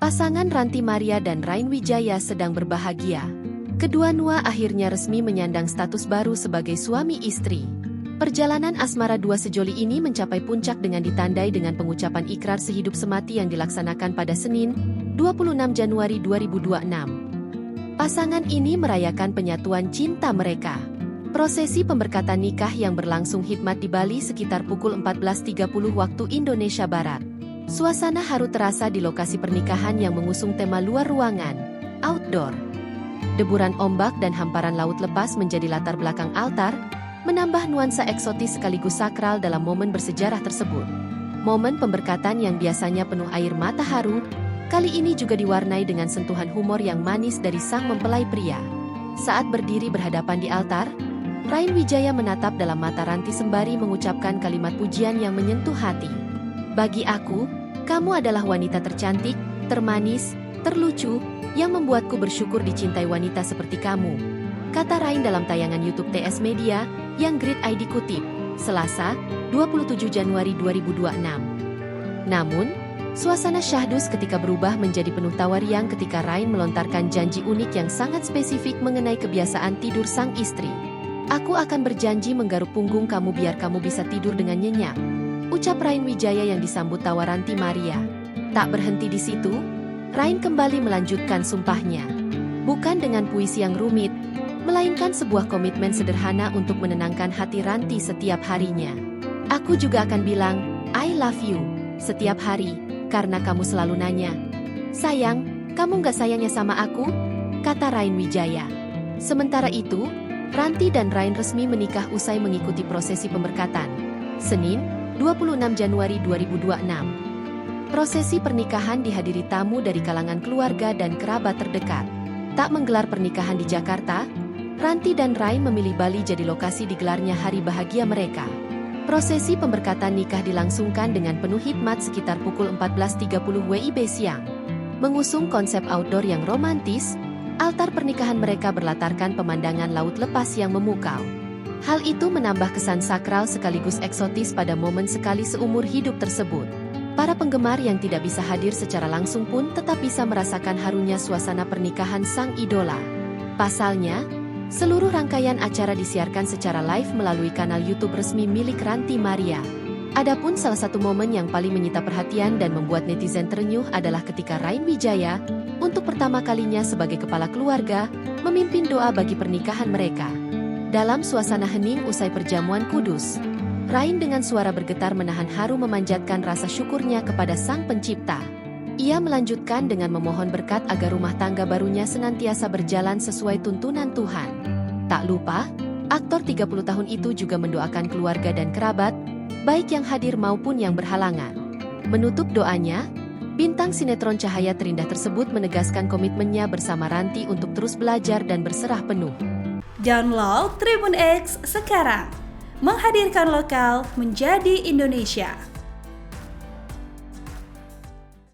Pasangan Ranti Maria dan Rain Wijaya sedang berbahagia. Kedua-dua akhirnya resmi menyandang status baru sebagai suami istri. Perjalanan asmara dua sejoli ini mencapai puncak dengan ditandai dengan pengucapan ikrar sehidup semati yang dilaksanakan pada Senin, 26 Januari 2026. Pasangan ini merayakan penyatuan cinta mereka. Prosesi pemberkatan nikah yang berlangsung hikmat di Bali sekitar pukul 14.30 waktu Indonesia Barat. Suasana haru terasa di lokasi pernikahan yang mengusung tema luar ruangan, outdoor. Deburan ombak dan hamparan laut lepas menjadi latar belakang altar, menambah nuansa eksotis sekaligus sakral dalam momen bersejarah tersebut. Momen pemberkatan yang biasanya penuh air mata haru, kali ini juga diwarnai dengan sentuhan humor yang manis dari sang mempelai pria. Saat berdiri berhadapan di altar, Rain Wijaya menatap dalam mata Ranti sembari mengucapkan kalimat pujian yang menyentuh hati. Bagi aku, kamu adalah wanita tercantik, termanis, terlucu, yang membuatku bersyukur dicintai wanita seperti kamu, kata Rain dalam tayangan YouTube TS Media, yang Grid ID kutip, Selasa, 27 Januari 2026. Namun, suasana syahdu ketika berubah menjadi penuh tawa riang ketika Rain melontarkan janji unik yang sangat spesifik mengenai kebiasaan tidur sang istri. Aku akan berjanji menggaruk punggung kamu biar kamu bisa tidur dengan nyenyak, ucap Rain Wijaya yang disambut tawa Ranti Maria. Tak berhenti di situ, Rain kembali melanjutkan sumpahnya. Bukan dengan puisi yang rumit, melainkan sebuah komitmen sederhana untuk menenangkan hati Ranti setiap harinya. Aku juga akan bilang, I love you, setiap hari, karena kamu selalu nanya, sayang, kamu gak sayangnya sama aku? Kata Rain Wijaya. Sementara itu, Ranti dan Rain resmi menikah usai mengikuti prosesi pemberkatan. Senin, 26 Januari 2026. Prosesi pernikahan dihadiri tamu dari kalangan keluarga dan kerabat terdekat. Tak menggelar pernikahan di Jakarta, Ranti dan Rain memilih Bali jadi lokasi digelarnya hari bahagia mereka. Prosesi pemberkatan nikah dilangsungkan dengan penuh hikmat sekitar pukul 14.30 WIB siang. Mengusung konsep outdoor yang romantis, altar pernikahan mereka berlatarkan pemandangan laut lepas yang memukau. Hal itu menambah kesan sakral sekaligus eksotis pada momen sekali seumur hidup tersebut. Para penggemar yang tidak bisa hadir secara langsung pun tetap bisa merasakan harunya suasana pernikahan sang idola. Pasalnya, seluruh rangkaian acara disiarkan secara live melalui kanal YouTube resmi milik Ranti Maria. Adapun salah satu momen yang paling menyita perhatian dan membuat netizen terenyuh adalah ketika Rain Wijaya, untuk pertama kalinya sebagai kepala keluarga, memimpin doa bagi pernikahan mereka. Dalam suasana hening usai perjamuan kudus, Rain dengan suara bergetar menahan haru memanjatkan rasa syukurnya kepada Sang Pencipta. Ia melanjutkan dengan memohon berkat agar rumah tangga barunya senantiasa berjalan sesuai tuntunan Tuhan. Tak lupa, aktor 30 tahun itu juga mendoakan keluarga dan kerabat, baik yang hadir maupun yang berhalangan. Menutup doanya, bintang sinetron Cahaya Terindah tersebut menegaskan komitmennya bersama Ranti untuk terus belajar dan berserah penuh. Download Tribun X sekarang, menghadirkan lokal menjadi Indonesia.